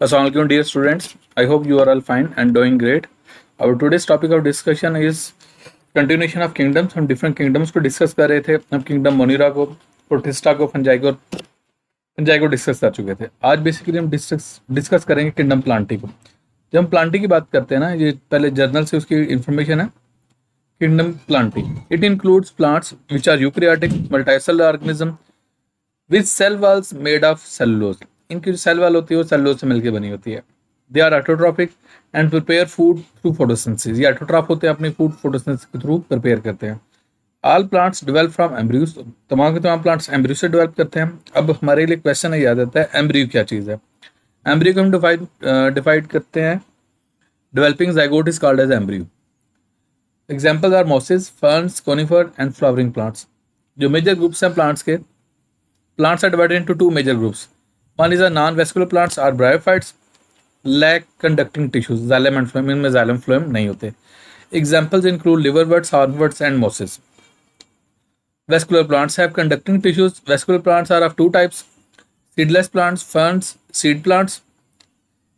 Assalamualaikum dear students. I hope you are all fine and doing great. Our today's topic of discussion is continuation of kingdoms. हम different kingdoms को discuss कर रहे थे. हम kingdom मोनिरा को, protista को, fungi को डिस्कस कर चुके थे. आज बेसिकली हम डिस्कस करेंगे किंगडम प्लांटी को. जब हम प्लांटी की बात करते हैं ना, ये पहले जर्नल से उसकी इंफॉर्मेशन है. Kingdom plantae, it includes plants which are eukaryotic multicellular organism with cell walls made of cellulose. इनकी जो सेल वॉल होती है वो सेलुलोज से मिलकर बनी होती है. They are autotrophic and prepare food through photosynthesis. ये ऑटोट्रॉप होते हैं, अपनी फूड फोटोसिंथेसिस के थ्रू प्रिपेयर करते हैं. All plants develop from embryos. तमाम के तमाम प्लांट्स एम्ब्रियो से डेवलप करते हैं. अब हमारे लिए क्वेश्चन याद आता है, एम्ब्रियो क्या चीज़ है. एम्ब्रियो को हम डिवाइड करते हैं. Developing zygote is called as embryo. Example are mosses, ferns, conifer and flowering plants. जो मेजर ग्रुप्स हैं प्लांट्स के, plants are divided into two major groups. One is a non-vascular plants are bryophytes, lack conducting tissues, xylem and phloem. इनमें xylem phloem नहीं होते. Examples include liverworts, hornworts and mosses. Vascular plants have conducting tissues. Vascular plants are of two types: seedless plants, ferns, seed plants.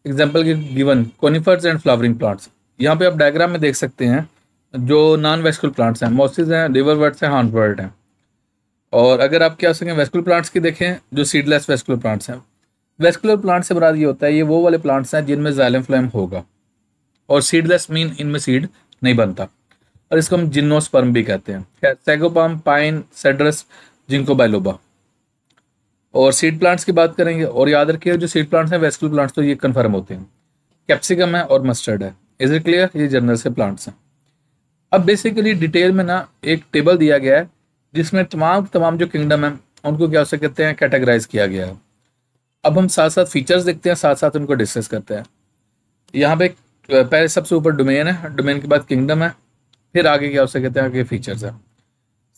Example given conifers and flowering plants. यहाँ पे आप diagram में देख सकते हैं जो नॉन वेस्कुलर प्लांट्स हैं, mosses हैं, लिवरवर्ट्स हैं, हॉर्नवर्ट हैं. और अगर आप क्या सकें वेस्कुलर प्लांट्स की देखें, जो सीडलेस वेस्कुलर प्लांट्स हैं. वेस्कुलर प्लांट से मुराद ये होता है, ये वो वाले प्लांट्स हैं जिनमें जाइलम फ्लोएम होगा. और सीडलेस मीन इनमें सीड नहीं बनता, और इसको हम जिम्नोस्पर्म भी कहते हैं. सैगोपाम, पाइन, सेड्रस, जिंको बाइलोबा. और सीड प्लांट्स की बात करेंगे, और याद रखिए जो सीड प्लांट्स हैं वेस्कुलर प्लांट्स तो ये कन्फर्म होते हैं. कैप्सिकम है और मस्टर्ड है. Is it clear? ये जनरल से प्लांट्स हैं. अब बेसिकली डिटेल में ना एक टेबल दिया गया है जिसमें तमाम जो किंगडम है उनको क्या हो सकते हैं कैटेगराइज किया गया है. अब हम साथ साथ फीचर्स देखते हैं, साथ साथ उनको डिस्कस करते हैं. यहाँ पे पहले सबसे ऊपर डोमेन है, डोमेन के बाद किंगडम है, फिर आगे क्या हो सकते हैं आगे फीचर्स है.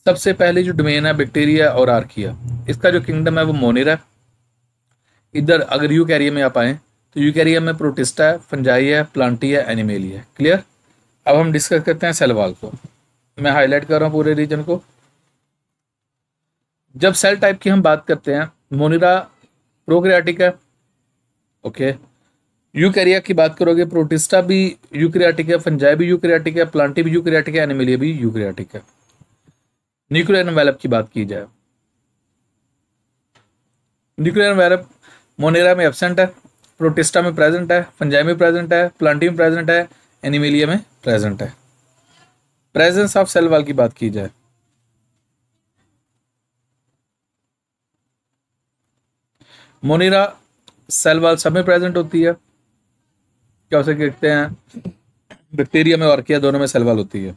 सबसे पहले जो डोमेन है बैक्टीरिया और आर्किया. इसका जो किंगडम है वो मोनिरा है. इधर अगर यूकैरिया में आप आए तो यूकैरिया में प्रोटिस्टा है, फंजाई है, प्लांटी है, एनिमेलिया है. क्लियर? अब हम डिस्कस करते हैं सेल वॉल को. मैं हाईलाइट कर रहा हूँ पूरे रीजन को. जब सेल टाइप की हम बात करते हैं, मोनिरा प्रोकैरियोटिक है. ओके. यूकैरिया की बात करोगे, प्रोटिस्टा भी यूकैरियोटिक है, फंजाई भी यूकैरियोटिक है, प्लांटी भी यूकैरियोटिक है, एनिमेलिया भी यूकैरियोटिक है. न्यूक्लियर एनवेलप की बात की जाए, न्यूक्लियर एनवेलप मोनिरा में एब्सेंट है, प्रोटिस्टा में प्रेजेंट है, फंजाई में प्रेजेंट है, प्लांटी में प्रेजेंट है, एनिमेलिया में प्रेजेंट है. प्रेजेंस ऑफ सेल वॉल की बात की जाए, मोनिरा सेल वॉल सब में प्रेजेंट होती है. क्या हो सकते हैं बैक्टीरिया में और आर्किया दोनों में सेल वॉल होती है.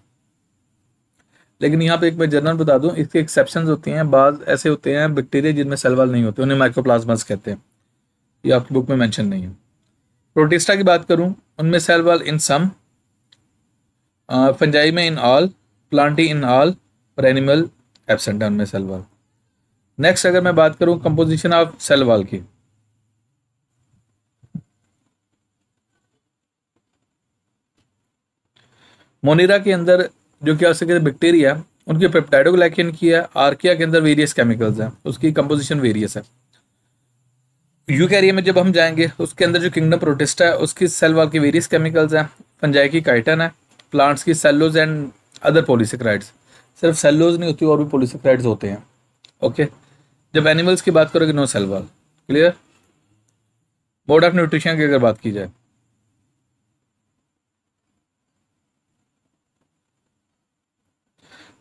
लेकिन यहाँ पे एक मैं जनरल बता दूं, इसके एक्सेप्शंस होती हैं. बाज ऐसे होते हैं बैक्टीरिया जिनमें सेल वॉल नहीं होते, उन्हें माइक्रोप्लाज्मास कहते हैं. ये आपकी बुक में मेंशन नहीं है. प्रोटिस्टा की बात करूं, उनमें सेल वॉल इन सम, फंजाई में in all, Plantae in all, और एनिमल एब्सेंट है उनमें सेल वॉल. नेक्स्ट अगर मैं बात करूं कंपोजिशन ऑफ सेल वॉल की, मोनिरा के अंदर जो क्या हो सकते हैं बैक्टीरिया, उनकी पेप्टाइडोग्लाइकेन की है. आर्किया के अंदर वेरियस केमिकल्स हैं, उसकी कंपोजिशन वेरियस है. यूकैरिया में जब हम जाएंगे उसके अंदर जो किंगडम प्रोटिस्टा है उसकी सेल वॉल की वेरियस केमिकल्स हैं. फंजाई की काइटन है, प्लांट्स की सेलुलोज एंड अदर पॉलीसेकेराइड्स. सिर्फ सेलुलोज नहीं होती और भी पॉलीसेकेराइड्स होते हैं. ओके. जब एनिमल्स की बात करोगे no cell wall. Clear? Mode of nutrition की अगर बात की जाए,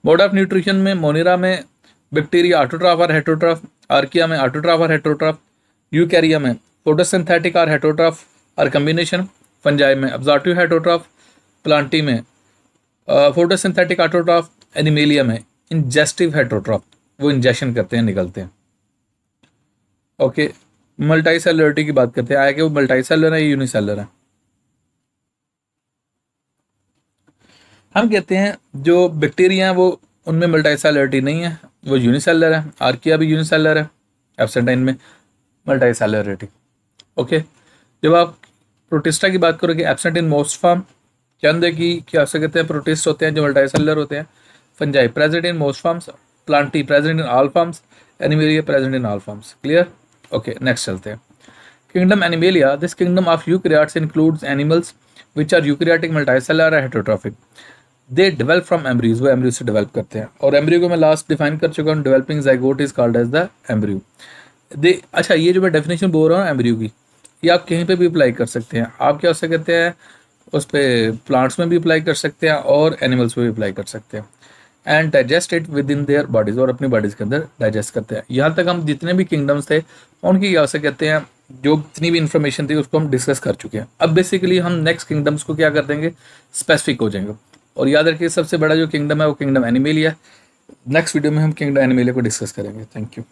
मोड ऑफ न्यूट्रिशन में मोनिरा में बैक्टीरिया ऑटोट्रॉफ और हेटरोट्रॉफ, आर्किया में ऑटोट्रॉफ और हेटरोट्रॉफ, यूकैरिया में फोटोसिंथेटिक और हेटरोट्रॉफ और कम्बिनेशन, फंजाई में अब्जॉर्टिव हेटरोट्रॉफ, प्लांटी में फोटोसिंथेटिक ऑटोट्रॉफ, एनिमेलिया में इंजेस्टिव हेटरोट्रॉफ, वो इंजेक्शन करते हैं, निकलते हैं. ओके. मल्टी सेलुलरिटी की बात करते हैं, आया कि वो मल्टी सेलुलर है या यूनिसेलुलर है. हम कहते हैं जो बैक्टीरिया हैं वो उनमें मल्टी सेलुलरिटी नहीं है, वो यूनिसेलुलर है. आर्किया भी यूनिसेलुलर है, एब्सेंट है इनमें मल्टी सेलुलरिटी. ओके. जब आप प्रोटिस्टा की बात करोगे, एब्सेंट इन मोस्ट फॉर्म. चंद की क्या कहते हैं प्रोटिस्ट होते हैं जो मल्टी सेलुलर होते हैं. Fungi present in most forms, Plantae present in all forms, animalia present in all forms. Clear? Okay. Next चलते हैं. Kingdom Animalia, this kingdom of eukaryotes includes animals which are eukaryotic, multicellular or heterotrophic. They develop from embryos, वो embryo से develop करते हैं। और embryo को मैं last define कर चुका हूँ, developing zygote is called as the embryo. दे अच्छा, ये जो मैं डेफिनेशन बोल रहा हूँ एम्ब्रियो की, ये आप कहीं पे भी अप्लाई कर सकते हैं। आप क्या उससे कहते हैं, उस पर प्लांट्स में भी अप्लाई कर सकते हैं और एनिमल्स में भी अप्लाई कर सकते हैं। And digest it with in their bodies, और अपनी बॉडीज के अंदर डाइजेस्ट करते हैं। यहाँ तक हम जितने भी किंगडम्स थे उनकी क्या उसे कहते हैं, जो जितनी भी इंफॉर्मेशन थी उसको हम डिस्कस कर चुके हैं। अब बेसिकली हम नेक्स्ट किंगडम्स को क्या कर देंगे, स्पेसिफिक हो जाएंगे। और याद रखिए सबसे बड़ा जो किंगडम है वो किंगडम एनिमेलिया। नेक्स्ट वीडियो में हम किंगडम एनिमेलिया को डिस्कस करेंगे। Thank you.